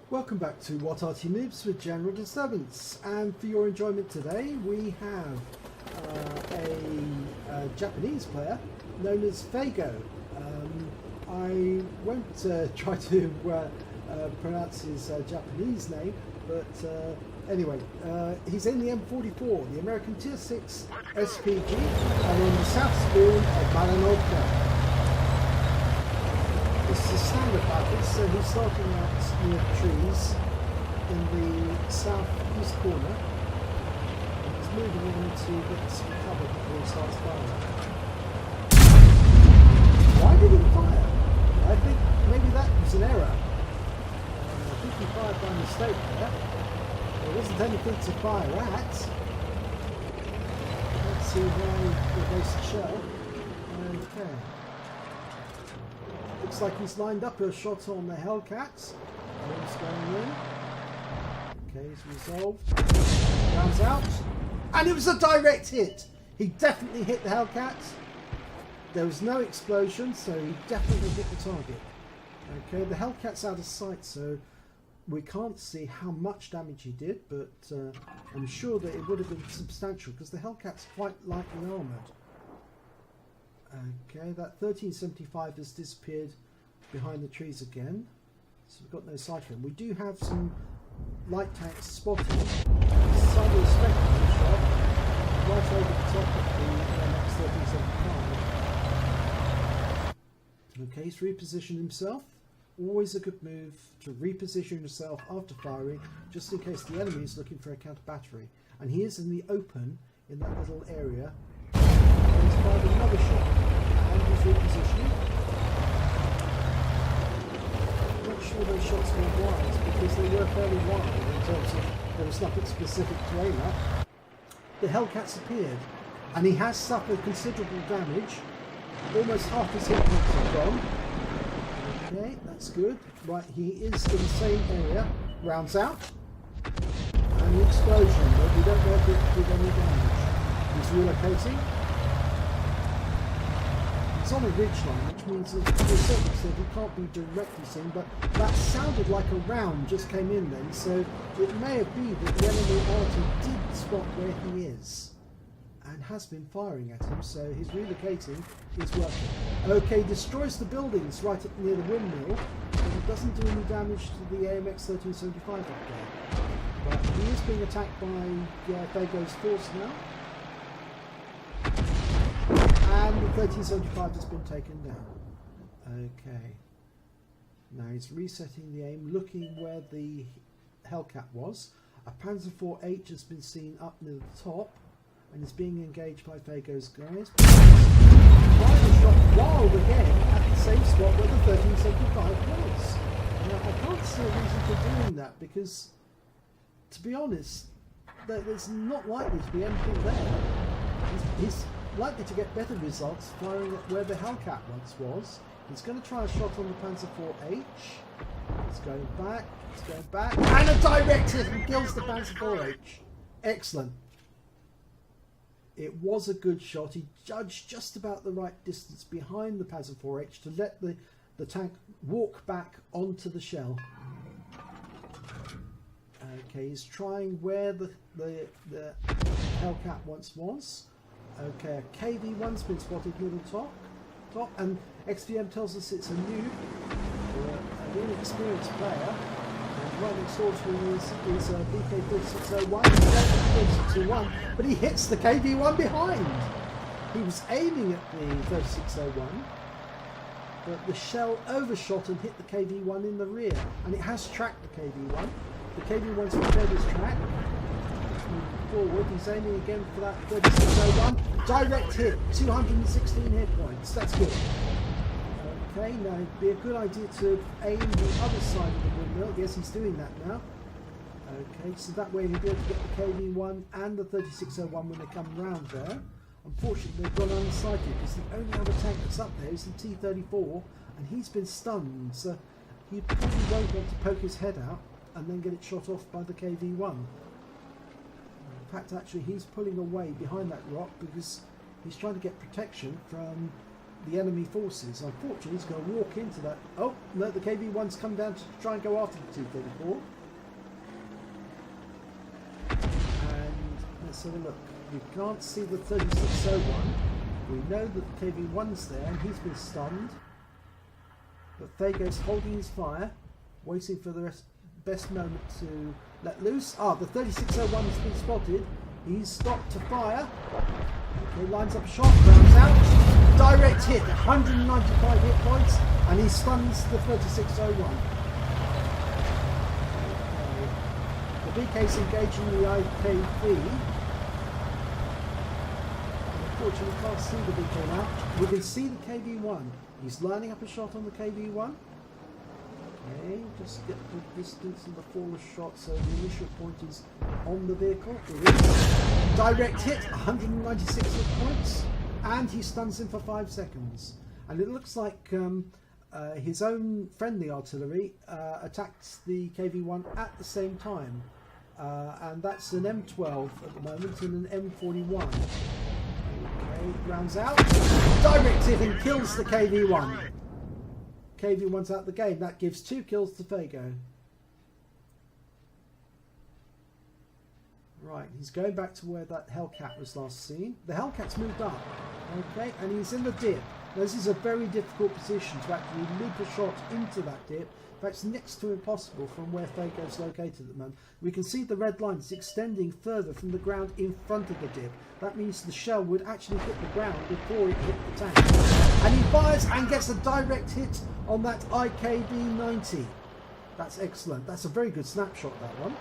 Welcome back to What Arty Noobs with General Disturbance, and for your enjoyment today we have a Japanese player known as Phago. I won't try to pronounce his Japanese name, but anyway, he's in the M44, the American Tier 6 SPG, and on the south spoon of Malinovka. This is a standard battle, so he's starting out near trees in the southeast corner. And he's moving on to get some cover before he starts firing. Why did he fire? I think maybe that was an error. I think he fired by mistake there. There wasn't anything to fire at. Let's see why he placed the shell. Okay. Looks like he's lined up a shot on the Hellcats. He's going in. Okay, he's resolved. Rounds out. And it was a direct hit! He definitely hit the Hellcats. There was no explosion, so he definitely hit the target. Okay, the Hellcat's out of sight, so we can't see how much damage he did, but I'm sure that it would have been substantial because the Hellcat's quite lightly armoured. Okay, that 1375 has disappeared behind the trees again, so we've got no sight of him. We do have some light tanks spotted. Some respectable shot right over the top of the MX 1375. Okay, he's repositioned himself. Always a good move to reposition yourself after firing, just in case the enemy is looking for a counter battery. And he is in the open in that little area. He's fired another shot and he's repositioning. I'm not sure those shots were wide because they were fairly wide in terms of there was nothing specific to aim at. The Hellcats appeared and he has suffered considerable damage. Almost half his hit points are gone. Okay, that's good. Right, he is in the same area. Rounds out. And the explosion, but we don't know if it did any damage. He's relocating. It's on a ridgeline, which means that to a certain extent he can't be directly seen, but that sounded like a round just came in then, so it may have been that the enemy Arty did spot where he is and has been firing at him, so his relocating is working. Okay, destroys the buildings right up near the windmill, but it doesn't do any damage to the AMX 1375 up there. But he is being attacked by Phago's force now. And the 1375 has been taken down. Okay. Now he's resetting the aim, looking where the Hellcat was. A Panzer IV-H has been seen up near the top and is being engaged by Phago's guys. Fire the shot wild again at the same spot where the 1375 was. Now I can't see a reason for doing that because, to be honest, there's not likely to be anything there. He's likely to get better results firing at where the Hellcat once was. He's going to try a shot on the Panzer IV-H. He's going back, and a direct hit and kills the Panzer IV-H. Excellent. It was a good shot. He judged just about the right distance behind the Panzer IV-H to let the tank walk back onto the shell. Okay, he's trying where the Hellcat once was. Okay, a KV-1's been spotted near the top, and XPM tells us it's a noob, an inexperienced player, and right next door to him is a BK-3601, 3601, but he hits the KV-1 behind. He was aiming at the 3601, but the shell overshot and hit the KV-1 in the rear, and it has tracked the KV-1. The KV-1's prepared his track. Forward, he's aiming again for that 3601. Direct hit, 216 hit points. That's good. Okay, now it'd be a good idea to aim the other side of the windmill. Yes, he's doing that now. Okay, so that way he'll be able to get the KV-1 and the 3601 when they come round there. Unfortunately, they've gone unsighted because the only other tank that's up there is the T-34, and he's been stunned, so he probably won't want to poke his head out and then get it shot off by the KV-1. In fact, actually, he's pulling away behind that rock because he's trying to get protection from the enemy forces. Unfortunately, he's going to walk into that. Oh, no, the KV-1's come down to try and go after the 234. And let's have a look. We can't see the 3601. We know that the KV-1's there and he's been stunned. But phago's holding his fire, waiting for the best moment to let loose. Ah, the 3601 has been spotted. He's stopped to fire. Okay, lines up a shot, rounds out. Direct hit, 195 hit points, and he stuns the 3601. Okay. The BK's engaging the IKV. Unfortunately, we can't see the BK now. We can see the KV-1. He's lining up a shot on the KV-1. Okay, just get the distance of the forward shot so the initial point is on the vehicle. Direct hit, 196 hit points, and he stuns him for 5 seconds. And it looks like his own friendly artillery attacks the KV-1 at the same time. And that's an M12 at the moment and an M41. Okay, rounds out, direct hit and kills the KV-1. KV-1's out the game. That gives 2 kills to phago. Right, he's going back to where that Hellcat was last seen. The Hellcat's moved up, okay, and he's in the dip. Now, this is a very difficult position to actually loop a shot into that dip. In fact, it's next to impossible from where phago's located at the moment. We can see the red line is extending further from the ground in front of the dip. That means the shell would actually hit the ground before it hit the tank. And he fires and gets a direct hit on that IKV-90. That's excellent. That's a very good snapshot, that one.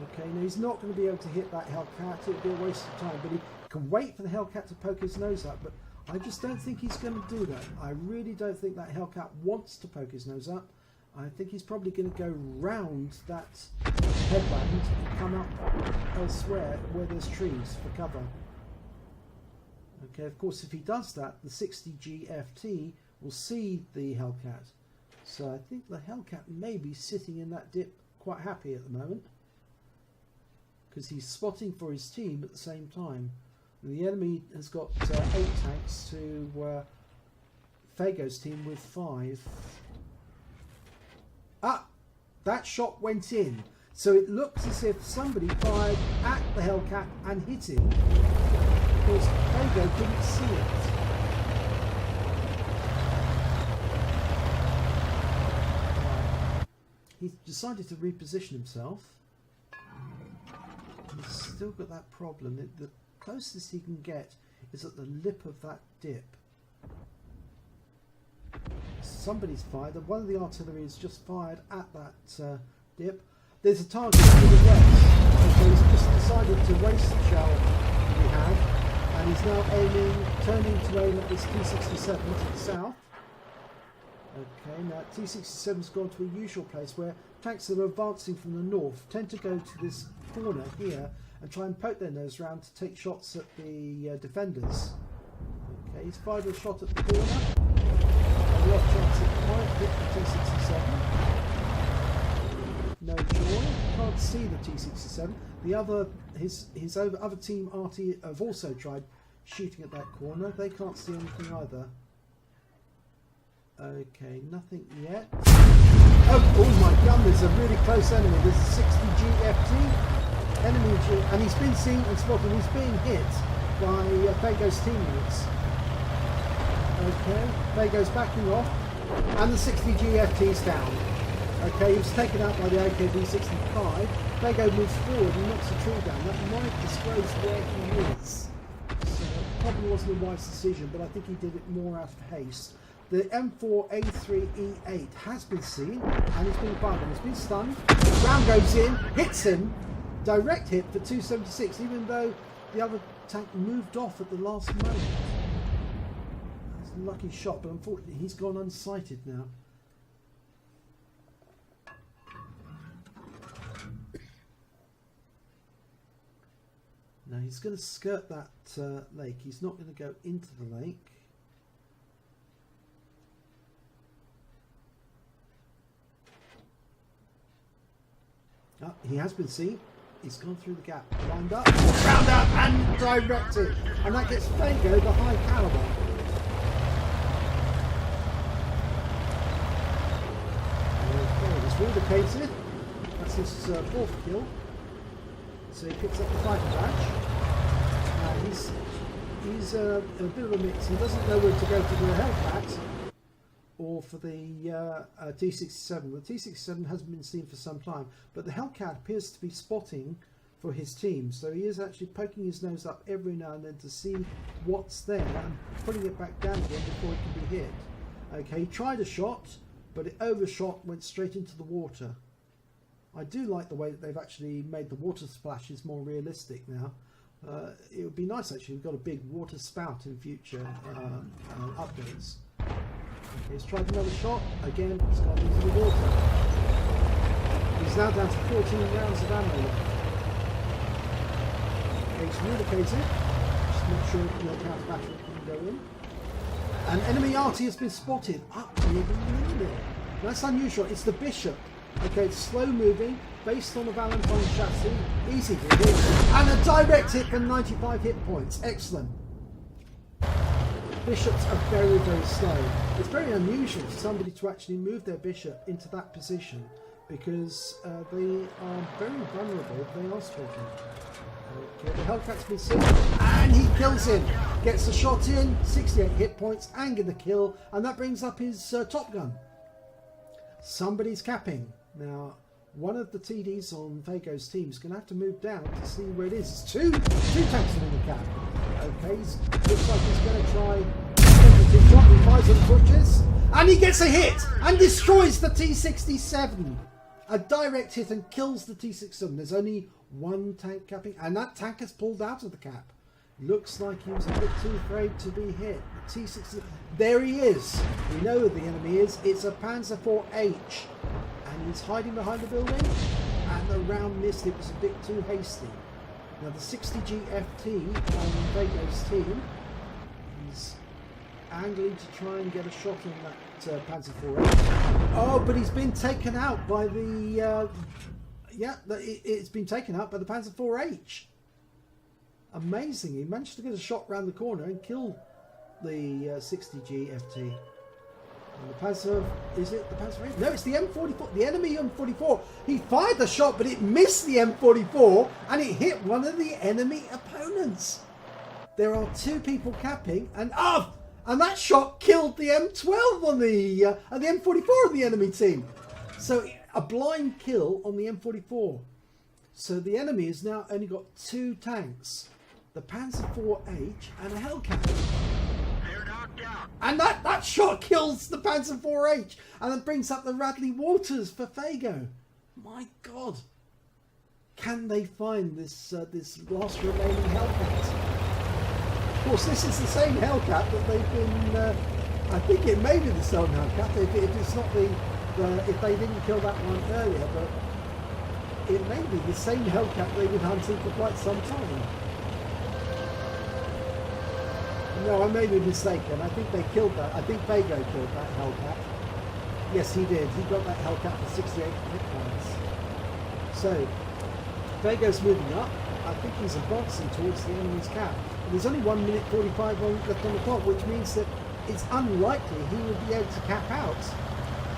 Okay, now he's not going to be able to hit that Hellcat. It would be a waste of time, but he can wait for the Hellcat to poke his nose up, but I just don't think he's going to do that. I really don't think that Hellcat wants to poke his nose up. I think he's probably going to go round that headland and come up elsewhere where there's trees for cover. Okay, of course, if he does that, the 60 GFT will see the Hellcat. So I think the Hellcat may be sitting in that dip quite happy at the moment, because he's spotting for his team at the same time. And the enemy has got 8 tanks to phago's team with 5. Ah! That shot went in. So it looks as if somebody fired at the Hellcat and hit him, because phago couldn't see it. He's decided to reposition himself. He's still got that problem. The closest he can get is at the lip of that dip. Somebody's fired. One of the artillery has just fired at that dip. There's a target to the west. Okay, he's just decided to waste the shell that he had, and he's now turning to aim at this T-67 to the south. Okay, now T-67's gone to a usual place where tanks that are advancing from the north tend to go to this corner here and try and poke their nose round to take shots at the defenders. Okay, he's fired a shot at the corner. A lot of shots at the point, hit the T-67. No joy, can't see the T-67. The other, his other team, Arty, have also tried shooting at that corner. They can't see anything either. Okay, nothing yet. Oh my gun, there's a really close enemy. There's a 60 GFT enemy, and he's been seen and spotted. He's being hit by phago's teammates. Okay, phago's backing off, and the 60 GFT is down. Okay, he was taken out by the AKB-65. phago moves forward and knocks a tree down. That might disclose where he is. So it probably wasn't a wise decision, but I think he did it more out of haste. The M4A3E8 has been seen, and he's been fired. He's been stunned. The round goes in, hits him. Direct hit for 276, even though the other tank moved off at the last moment. That's a lucky shot, but unfortunately he's gone unsighted now. Now he's going to skirt that lake. He's not going to go into the lake. Oh, he has been seen. He's gone through the gap. Lined up, round up, and directed. And that gets phago the high caliber. communicated. That's his fourth kill. So he picks up the fighter badge. He's a bit of a mix. He doesn't know where to go for the Hellcat or for the T-67. The T-67 hasn't been seen for some time, but the Hellcat appears to be spotting for his team. So he is actually poking his nose up every now and then to see what's there and putting it back down again before it can be hit. Okay, he tried a shot, but it overshot, went straight into the water. I do like the way that they've actually made the water splashes more realistic now. It would be nice actually, we've got a big water spout in future updates. Okay, he's tried another shot, again he's gone into the water. He's now down to 14 rounds of ammo left. Okay, he's communicated, just make sure no counter battery can go in. An enemy Arty has been spotted up near the window. That's unusual, it's the Bishop. Okay, it's slow moving, based on a Valentine chassis, easy to hit, and a direct hit for 95 hit points. Excellent. Bishops are very, very slow. It's very unusual for somebody to actually move their bishop into that position because they are very vulnerable if they are spotted. Okay, the Hellcat's been seen, and he kills him. Gets the shot in, 68 hit points, and get the kill, and that brings up his Top Gun. Somebody's capping. Now, one of the TDs on phago's team is going to have to move down to see where it is. It's two tanks in the cap. Okay, looks like he's going to try. He fires and pushes, and he gets a hit and destroys the T-67. A direct hit and kills the T-67. There's only one tank capping, and that tank has pulled out of the cap. Looks like he was a bit too afraid to be hit. The T-67. There he is. We know who the enemy is. It's a Panzer IV-H. And he's hiding behind the building, and the round missed. It was a bit too hasty. Now the 60G FT on phago's team, he's angling to try and get a shot on that Panzer IV-H. Oh, but he's been taken out by the it's been taken out by the Panzer IV-H. Amazing, he managed to get a shot round the corner and kill the 60G FT. And the Panzer, is it the Panzer 8? No, it's the M44, the enemy M44. He fired the shot, but it missed the M44 and it hit one of the enemy opponents. There are two people capping, and that shot killed the M12 on the M44 of the enemy team. So a blind kill on the M44. So the enemy has now only got two tanks, the Panzer IV-H and a Hellcat. And that shot kills the Panzer IV-H, and it brings up the Radley Walters for phago. My God, can they find this last remaining Hellcat? Of course, this is the same Hellcat that they've been. I think it may be the same Hellcat if it's not if they didn't kill that one earlier, but it may be the same Hellcat they've been hunting for quite some time. No, I may be mistaken. I think they killed that. I think phago killed that Hellcat. Yes, he did. He got that Hellcat for 68 hit points. So, phago's moving up. I think he's advancing towards the enemy's cap. And there's only 1 minute 45 left on the clock, which means that it's unlikely he will be able to cap out.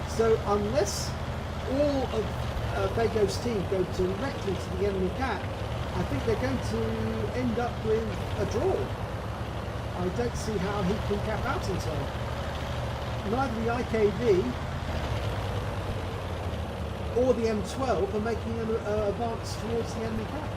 So, unless all of phago's team go directly to the enemy cap, I think they're going to end up with a draw. I don't see how he can cap out in time. Neither the IKV or the M12 are making an advance towards the enemy cap.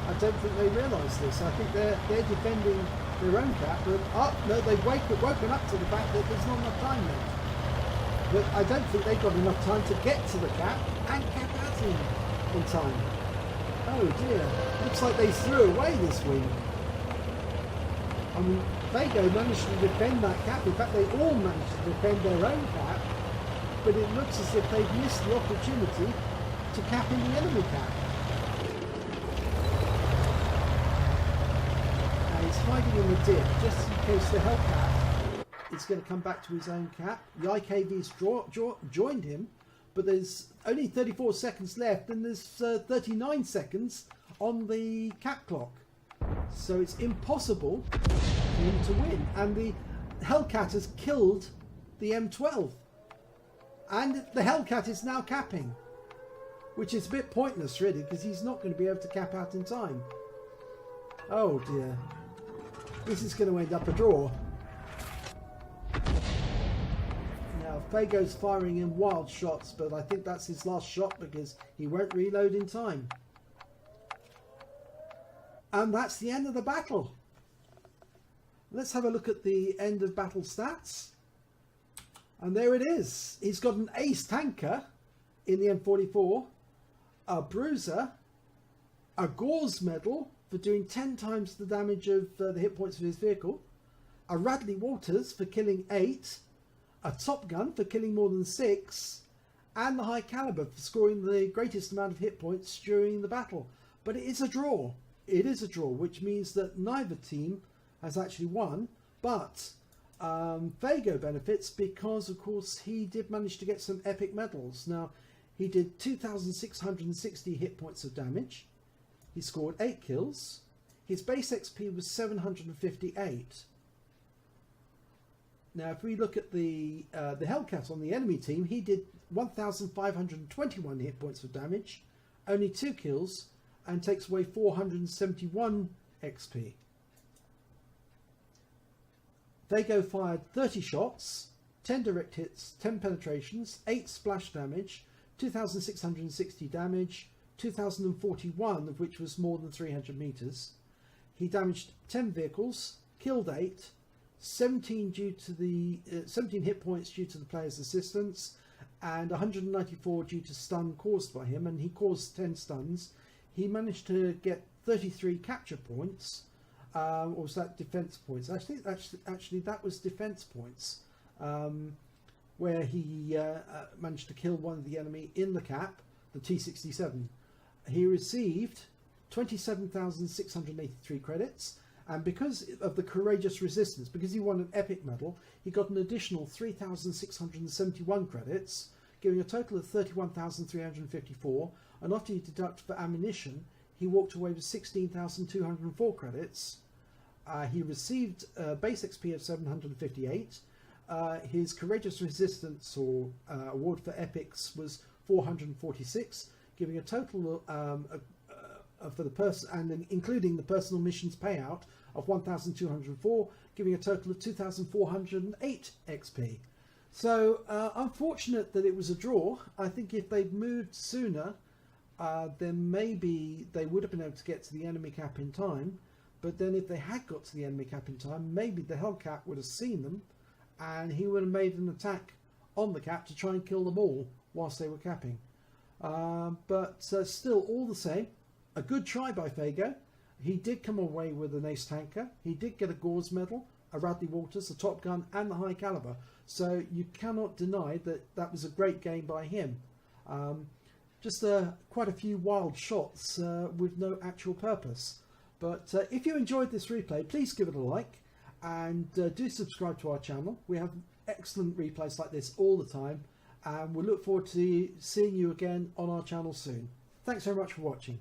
I don't think they realise this. I think they're defending their own cap, but no, they've woken up to the fact that there's not enough time left. But I don't think they've got enough time to get to the cap and cap out in time. Oh dear, looks like they threw away this wing. I mean, phago managed to defend that cap. In fact, they all managed to defend their own cap, but it looks as if they've missed the opportunity to cap in the enemy cap. Now he's hiding in the dip, just in case the Hellcat is going to come back to his own cap. The IKV's joined him, but there's only 34 seconds left, and there's 39 seconds on the cap clock. So it's impossible for him to win. And the Hellcat has killed the M12. And the Hellcat is now capping, which is a bit pointless really, because he's not going to be able to cap out in time. Oh dear. This is going to end up a draw. Now Phago's firing in wild shots, but I think that's his last shot because he won't reload in time. And that's the end of the battle. Let's have a look at the end of battle stats. And there it is. He's got an ace tanker in the M44, a bruiser, a Gore's medal for doing 10 times the damage of the hit points of his vehicle, a Radley Walters for killing 8, a Top Gun for killing more than 6, and the High Calibre for scoring the greatest amount of hit points during the battle. But it is a draw. It is a draw, which means that neither team has actually won, but Phago benefits because, of course, he did manage to get some epic medals. Now, he did 2,660 hit points of damage. He scored 8 kills. His base XP was 758. Now, if we look at the Hellcat on the enemy team, he did 1,521 hit points of damage, only 2 kills, and takes away 471 XP. Phago fired 30 shots, 10 direct hits, 10 penetrations, 8 splash damage, 2,660 damage, 2,041 of which was more than 300 meters. He damaged 10 vehicles, killed 8, 17 due to the 17 hit points due to the player's assistance, and 194 due to stun caused by him, and he caused 10 stuns. He managed to get 33 capture points. Or was that defense points? Actually, that was defense points, where he managed to kill one of the enemy in the cap, the T-67. He received 27,683 credits, and because of the courageous resistance, because he won an epic medal, he got an additional 3,671 credits, giving a total of 31,354. And after you deduct for ammunition, he walked away with 16,204 credits. He received base XP of 758. His courageous resistance or award for epics was 446, giving a total for the person, and including the personal missions payout, of 1,204, giving a total of 2,408 XP. So unfortunate that it was a draw. I think if they'd moved sooner, then maybe they would have been able to get to the enemy cap in time. But then if they had got to the enemy cap in time, maybe the Hellcat would have seen them and he would have made an attack on the cap to try and kill them all whilst they were capping. But still, all the same, a good try by Phago. He did come away with an ace tanker. He did get a Gore's medal, a Radley Walters, a Top Gun, and the High Calibre. So you cannot deny that that was a great game by him. Just quite a few wild shots with no actual purpose. But if you enjoyed this replay, please give it a like, and do subscribe to our channel. We have excellent replays like this all the time, and we'll look forward to seeing you again on our channel soon. Thanks very much for watching.